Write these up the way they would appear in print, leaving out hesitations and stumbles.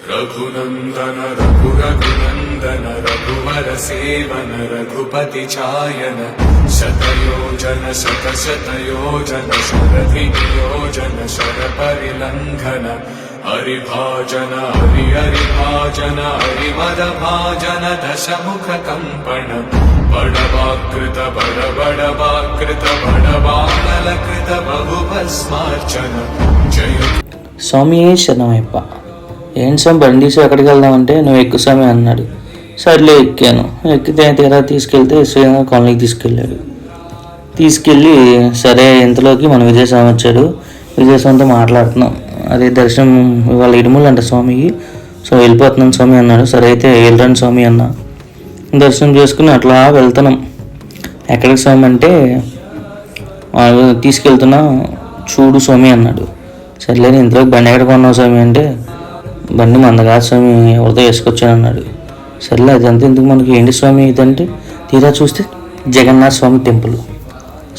रघुनंदन रघुरघुनंदन रघुवर seven Raghupati चायन शतयोजन शतशतयोजन शरधियोजन शरपरिलंघन हरिभाजन हरिभाजन हरिमदभाजन दशमुख कंपन बड़वाकृत बड़वाकृत बड़वानलकृत बहुभस्मार्चन जय స్వామి శరణమయ్యప్ప. ఏంటి స్వామి బండి తీసి ఎక్కడికి వెళ్దామంటే నువ్వు ఎక్కువ స్వామి అన్నాడు. సర్లే ఎక్కాను. ఎక్కితే తీరా తీసుకెళ్తే శ్రీరంగ కాలనీకి తీసుకెళ్ళి సరే ఇంతలోకి మన విజయస్వామి వచ్చాడు. విజయస్వామితో మాట్లాడుతున్నాం. అదే దర్శనం ఇవాళ ఇడుములు అంట స్వామికి. సో వెళ్ళిపోతున్నాను స్వామి అన్నాడు. సరే అయితే వెళ్ళరండి స్వామి అన్న. దర్శనం చేసుకుని అట్లా వెళ్తున్నాం. ఎక్కడికి స్వామి అంటే తీసుకెళ్తున్నా చూడు స్వామి అన్నాడు. సర్లే ఇంతలోకి బండి ఎక్కడ కొన్నావు స్వామి అంటే బండి మంద కాదు స్వామి ఎవరితో వేసుకొచ్చాను అన్నాడు. సర్లే అదంతా ఎందుకు మనకి ఏంటి స్వామి ఇదంటే తీరా చూస్తే జగన్నాథ స్వామి టెంపుల్.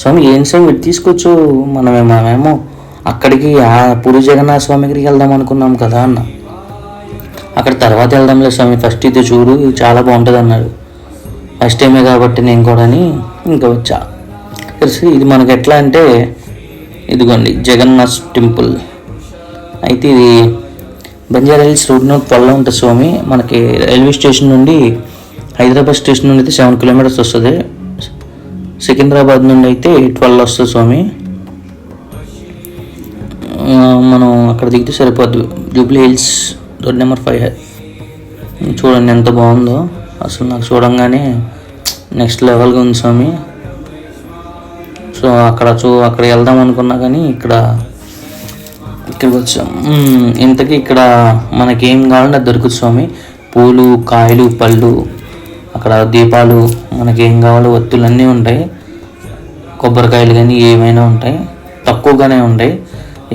స్వామి ఏంటి స్వామి ఇటు తీసుకొచ్చు మనమేమో అక్కడికి ఆ పూరి జగన్నాథ స్వామి దగ్గరికి వెళ్దాం అనుకున్నాం కదా అన్న. అక్కడ తర్వాత వెళ్దాంలే స్వామి ఫస్ట్ ఇది చూడు ఇది చాలా బాగుంటుంది అన్నాడు. ఫస్ట్ టైమే కాబట్టి నేను కూడా ఇంకా వచ్చా. తెలుసు ఇది మనకి ఎట్లా అంటే ఇదిగోండి జగన్నాథ్ టెంపుల్. అయితే ఇది బంజారా హిల్స్ రోడ్ నెంబర్ 12 ఉంటుంది స్వామి. మనకి రైల్వే స్టేషన్ నుండి హైదరాబాద్ స్టేషన్ నుండి అయితే 7 కిలోమీటర్స్ వస్తుంది. సికింద్రాబాద్ నుండి అయితే 12 వస్తుంది స్వామి. మనం అక్కడ దిగితే సరిపోద్ది. Jubilee hills road number 5. చూడండి ఎంత బాగుందో అసలు. నాకు చూడంగానే నెక్స్ట్ లెవెల్గా ఉంది స్వామి. సో అక్కడ వెళ్దాం అనుకున్నా కానీ ఇక్కడికి వచ్చాం. ఇంతకీ ఇక్కడ మనకేం కావాలంటే అది దొరుకుతుంది స్వామి. పూలు కాయలు పళ్ళు అక్కడ దీపాలు మనకేం కావాలో ఒత్తులు అన్నీ ఉంటాయి. కొబ్బరికాయలు కానీ ఏమైనా ఉంటాయి. తక్కువగానే ఉంటాయి.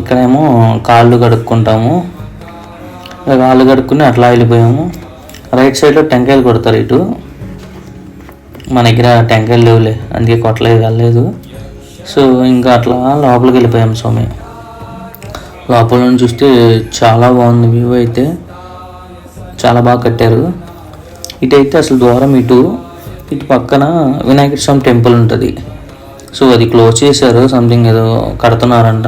ఇక్కడేమో కాళ్ళు కడుక్కుంటాము. కాళ్ళు కడుక్కుని అట్లా వెళ్ళిపోయాము. రైట్ సైడ్లో టెంకాయలు కొడతారు. ఇటు మన దగ్గర టెంకాయలు లేవులే అందుకే కొట్టలేదు వెళ్ళలేదు. సో ఇంకా అట్లా లోపలికి వెళ్ళిపోయాం స్వామి. లోపల నుంచి చూస్తే చాలా బాగుంది వ్యూ. అయితే చాలా బాగా కట్టారు. ఇటు అయితే అసలు ద్వారం ఇటు పక్కన వినాయక స్వామి టెంపుల్ ఉంటుంది. సో అది క్లోజ్ చేశారు. సంథింగ్ ఏదో కడుతున్నారంట.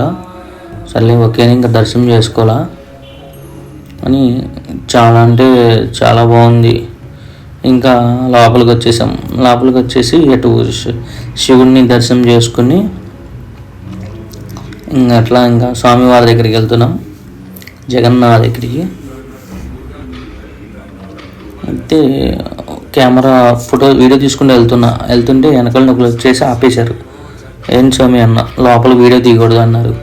సర్లే ఓకే ఇంకా దర్శనం చేసుకోవాలా అని చాలా అంటే చాలా బాగుంది. ఇంకా లోపలికి వచ్చేసాం. లోపలికి వచ్చేసి అటు శివుడిని దర్శనం చేసుకుని ఇంకా స్వామివారి దగ్గరికి వెళ్తున్నాం. జగన్నాథ్ దగ్గరికి. అయితే కెమెరా వీడియో తీసుకుంటూ వెళ్తుంటే వెనకాల నొక్కులు వచ్చేసి ఆపేశారు. ఏం స్వామి అన్న లోపల వీడియో తీయకూడదు అన్నారు.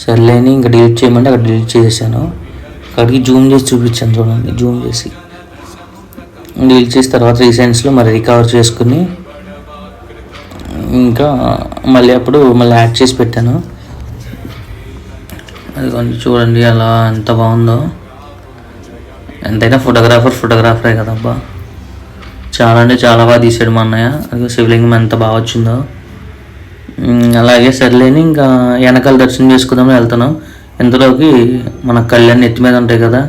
సర్లేని ఇంకా డిలీట్ చేయమంటే అక్కడ డిలీట్ చేసేసాను. అక్కడికి జూమ్ చేసి చూపించాను చూడండి. జూమ్ చేసి డిలీట్ చేసిన తర్వాత రీసెంట్స్లో మరి రికవర్ చేసుకుని ఇంకా మళ్ళీ యాడ్ చేసి పెట్టాను. అది కొంచెం చూడండి అలా ఎంత బాగుందో. ఎంతైనా ఫోటోగ్రాఫరే కదబ్బా. చాలా అంటే చాలా బాగా తీసాడు మా అన్నయ్య. అది శివలింగం ఎంత బాగా వచ్చిందో. అలాగే సర్లేని ఇంకా వెనకాల దర్శనం చేసుకుందామని వెళ్తున్నాం. ఇంతలోకి మన కళ్ళన్నీ ఎత్తి మీద ఉంటాయి కదా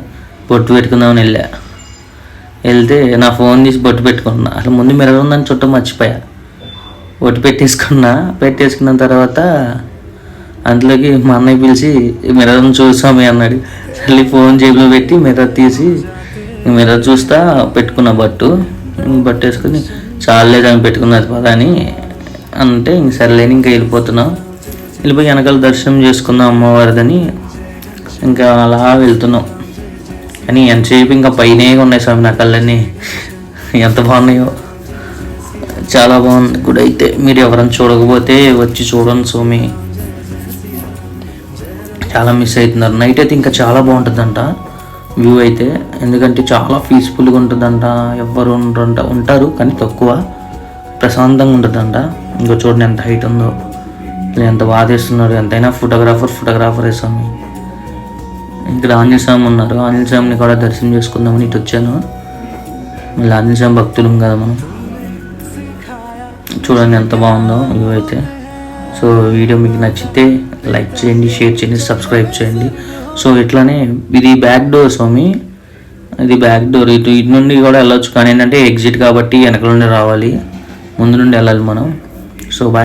బొట్టు పెట్టుకుందామని వెళ్తే నా ఫోన్ తీసి బొట్టు పెట్టుకున్నా. అసలు ముందు మిర్రర్ ఉందని చుట్టూ మర్చిపోయా. బొట్టు పెట్టేసుకున్న తర్వాత అందులోకి మా అన్నయ్య పిలిచి మిర్రర్ని చూసామే అన్నాడు. సర్లే ఫోన్ జేబులో పెట్టి మిర్రర్ తీసి మిర్రర్ చూస్తా పెట్టుకున్న బట్టు వేసుకుని చాలేదని పెట్టుకున్నది పదా అని అంటే ఇంక సర్లేని ఇంకా వెళ్ళిపోయి వెనకాల దర్శనం చేసుకుందాం అమ్మవారిదని ఇంకా అలా వెళ్తున్నాం. కానీ ఎంతసేపు ఇంకా పైనే ఉన్నాయి స్వామి నా కళ్ళన్నీ. ఎంత బాగున్నాయో చాలా బాగుంది గుడి అయితే. మీరు ఎవరైనా చూడకపోతే వచ్చి చూడండి స్వామి. చాలా మిస్ అవుతున్నారు. నైట్ అయితే ఇంకా చాలా బాగుంటుందంట వ్యూ అయితే. ఎందుకంటే చాలా పీస్ఫుల్గా ఉంటుందంట. ఎవ్వరు ఉంటారు కానీ తక్కువ. ప్రశాంతంగా ఉంటుందంట. ఇంకో చూడండి ఎంత హైట్ ఉందో. ఎంత బాగా తీస్తున్నారు. ఎంతైనా ఫోటోగ్రాఫర్ స్వామి. ఇక్కడ ఆంజనేయ స్వామి ఉన్నారు. ఆంజనేయ స్వామిని కూడా దర్శనం చేసుకుందామని ఇటు వచ్చాను. మళ్ళీ ఆంజనేయ స్వామి భక్తులం కదా మనం. చూడండి ఎంత బాగుందో వ్యూ అయితే. సో వీడియో మీకు నచ్చితే లైక్ చేయండి, షేర్ చేయండి, సబ్స్క్రైబ్ చేయండి. సో ఇట్లానే ఇది బ్యాక్ డోర్ స్వామి. ఇది బ్యాక్ డోర్. ఇటు నుండి కూడా వెళ్ళొచ్చు, కానీ ఏంటంటే ఎగ్జిట్ కాబట్టి వెనక నుండి రావాలి, ముందు నుండి వెళ్ళాలి మనం. సో